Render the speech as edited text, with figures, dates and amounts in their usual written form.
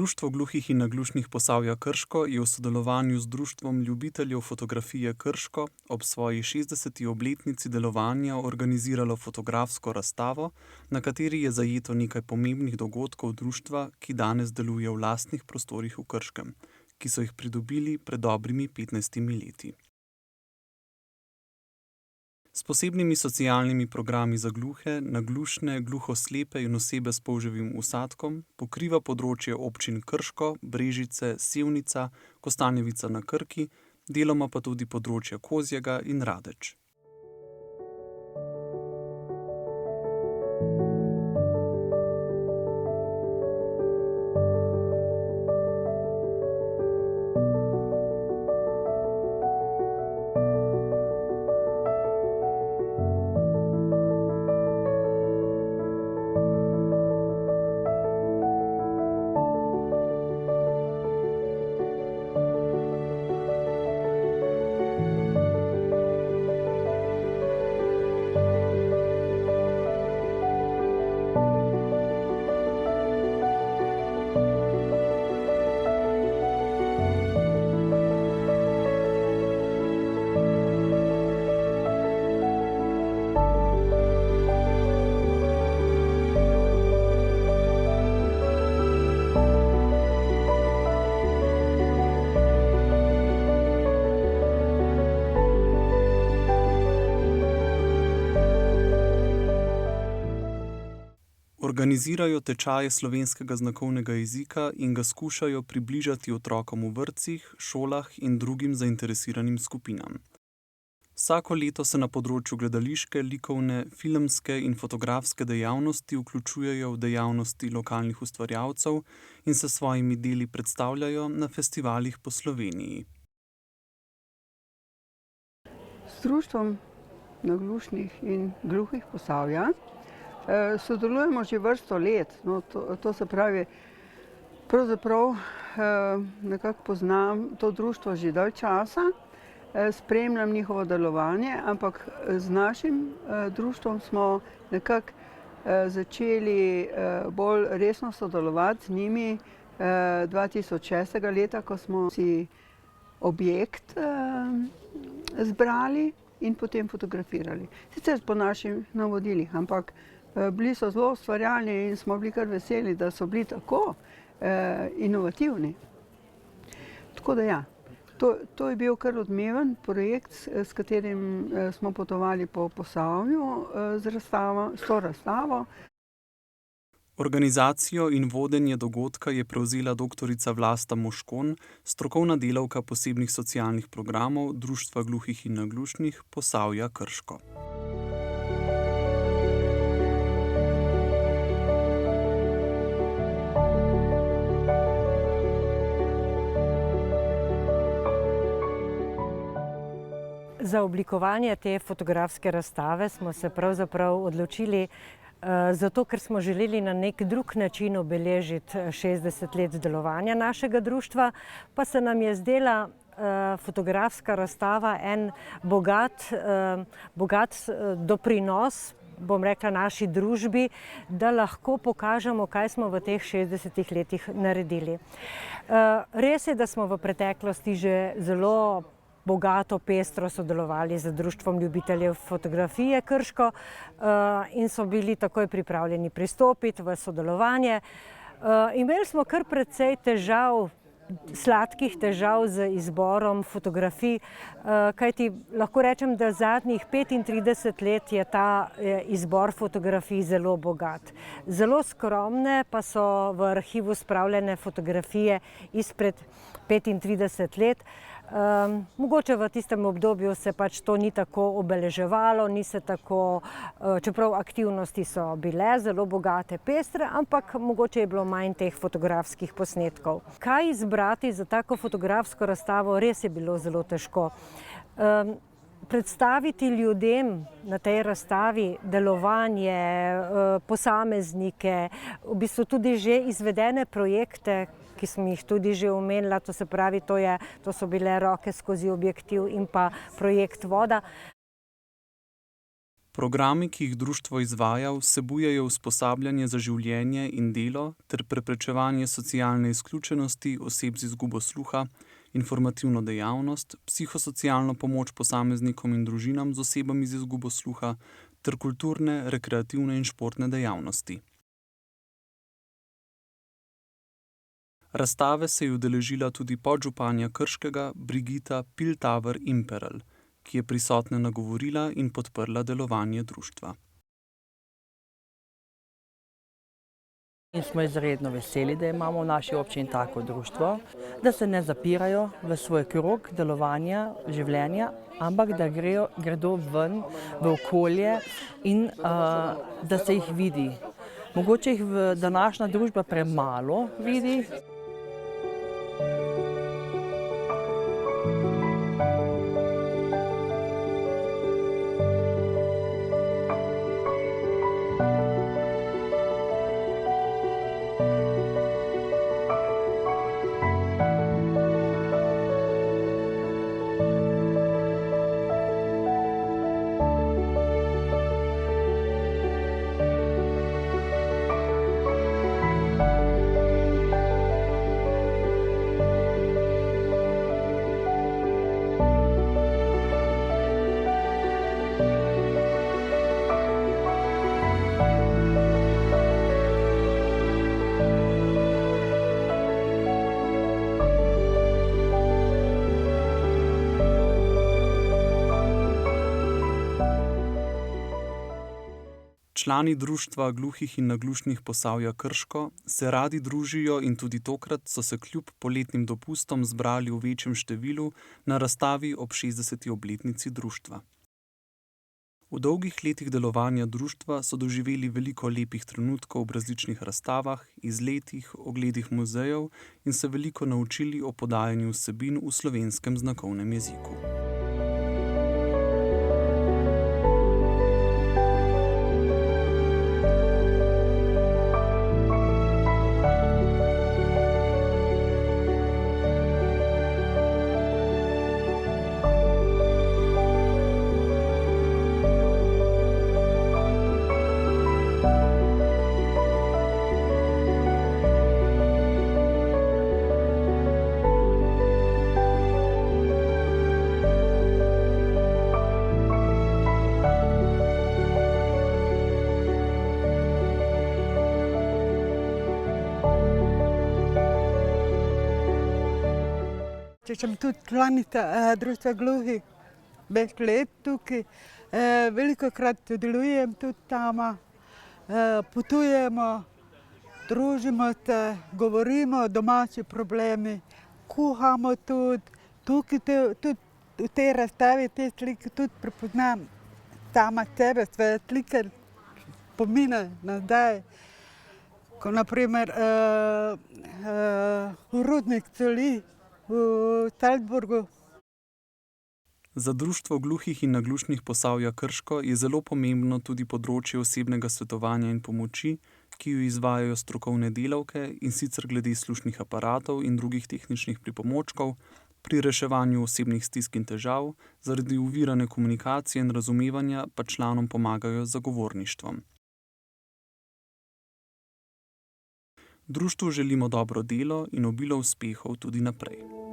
Društvo gluhih in naglušnih Posavja Krško je v sodelovanju z Društvom ljubiteljev fotografije Krško ob svoji 60. obletnici delovanja organiziralo fotografsko razstavo, na kateri je zajeto nekaj pomembnih dogodkov društva, ki danes deluje v lastnih prostorih v Krškem, ki so jih pridobili pred dobrimi 15 leti. S posebnimi socialnimi programi za gluhe, naglušne, gluhoslepe in osebe s polževim vsadkom pokriva področje občin Krško, Brežice, Sevnica, Kostanjevica na Krki, deloma pa tudi področja Kozjega in Radeč. Organizirajo tečaje slovenskega znakovnega jezika in ga skušajo približati otrokom v vrtcih, šolah in drugim zainteresiranim skupinam. Vsako leto se na področju gledališke, likovne, filmske in fotografske dejavnosti vključujejo v dejavnosti lokalnih ustvarjalcev in se s svojimi deli predstavljajo na festivalih po Sloveniji. S Društvom naglušnih in gluhih Posavja sodelujemo že vrsto let. No, to se pravi, pravzaprav nekako poznam to društvo že dalj časa, spremljam njihovo delovanje, ampak z našim društvom smo nekako začeli bolj resno sodelovati z njimi 2006. leta, ko smo si objekt zbrali in potem fotografirali. Sicer po naših navodilih, ampak bili so zelo ustvarjalni in smo bili kar veseli, da so bili tako inovativni. Tako da ja, to je bil kar odmeven projekt, s katerim smo potovali po Posavju s to razstavo. Organizacijo in vodenje dogodka je prevzela doktorica Vlasta Moškon, strokovna delavka posebnih socialnih programov Društva gluhih in naglušnih Posavja Krško. Za oblikovanje te fotografske razstave smo se pravzaprav odločili zato, ker smo želeli na nek drug način obeležiti 60 let delovanja našega društva, pa se nam je zdela fotografska razstava en bogat doprinos, bom rekla, naši družbi, da lahko pokažemo, kaj smo v teh 60 letih naredili. Res je, da smo v preteklosti že zelo bogato, pestro sodelovali z Društvom ljubiteljev fotografije Krško in so bili takoj pripravljeni pristopiti v sodelovanje. Imeli smo kar precej težav, sladkih težav z izborom fotografij, kajti lahko rečem, da zadnjih 35 let je ta izbor fotografij zelo bogat. Zelo skromne pa so v arhivu spravljene fotografije izpred 35 let. Mogoče v tistem obdobju se pač to ni tako obeleževalo, ni se tako, čeprav aktivnosti so bile zelo bogate, pestre, ampak mogoče je bilo manj teh fotografskih posnetkov. Kaj izbrati za tako fotografsko razstavo, res je bilo zelo težko. Predstaviti ljudem na tej razstavi delovanje, posameznike, v bistvu tudi že izvedene projekte, ki sem jih tudi že omenila, to se pravi, to so bile Roke skozi objektiv in pa projekt Voda. Programi, ki jih društvo izvaja, vsebujejo usposabljanje za življenje in delo ter preprečevanje socialne izključenosti oseb z izgubo sluha, informativno dejavnost, psihosocialno pomoč posameznikom in družinam z osebami z izgubo sluha ter kulturne, rekreativne in športne dejavnosti. Razstave se je udeležila tudi podžupanja Krškega Brigita Piltaver-Imperl, ki je prisotne nagovorila in podprla delovanje društva. In smo izredno veseli, da imamo v naši občini tako društvo, da se ne zapirajo v svoj krog delovanja, življenja, ampak da gredo ven v okolje in da se jih vidi. Mogoče jih današnja družba premalo vidi. Člani društva gluhih in naglušnih Posavja Krško se radi družijo in tudi tokrat so se kljub poletnim dopustom zbrali v večjem številu na razstavi ob 60. obletnici društva. V dolgih letih delovanja društva so doživeli veliko lepih trenutkov ob različnih razstavah, izletih, ogledih muzejev in se veliko naučili o podajanju vsebin v slovenskem znakovnem jeziku. Če sem tudi članica društva gluhih več let tukaj, velikokrat sodelujem tudi tam, potujemo, družimo se, govorimo o domačih problemih, kuhamo tudi, tukaj tudi v tej razstavi te slike tudi prepoznam sama sebe, svoje slike spomine nazaj, ko na primer Rudnik soli v Salzburgu. Za društvo gluhih in naglušnih Posavja Krško je zelo pomembno tudi področje osebnega svetovanja in pomoči, ki jo izvajajo strokovne delavke, in sicer glede slušnih aparatov in drugih tehničnih pripomočkov, pri reševanju osebnih stisk in težav, zaradi ovirane komunikacije in razumevanja pa članom pomagajo z zagovorništvom. Društvu želimo dobro delo in obilo uspehov tudi naprej.